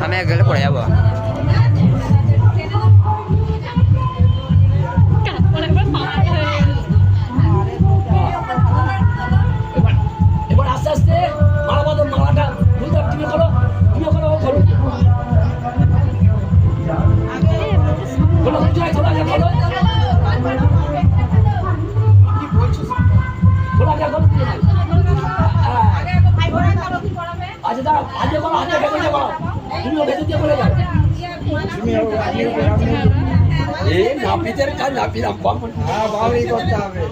আমি এক গেলে পড়ে যাবো। এবার আস্তে আস্তে মালা বাঁধো, মালাটা তুমি করো, তুমিও করো, করো আচ্ছা দাঁড়া, হাতে করো, হাতে ভেতরে করো, তুমিও ভেতর দিয়ে বলে যাও। এই নাপিতের কাজ, নাপিত করতে হবে।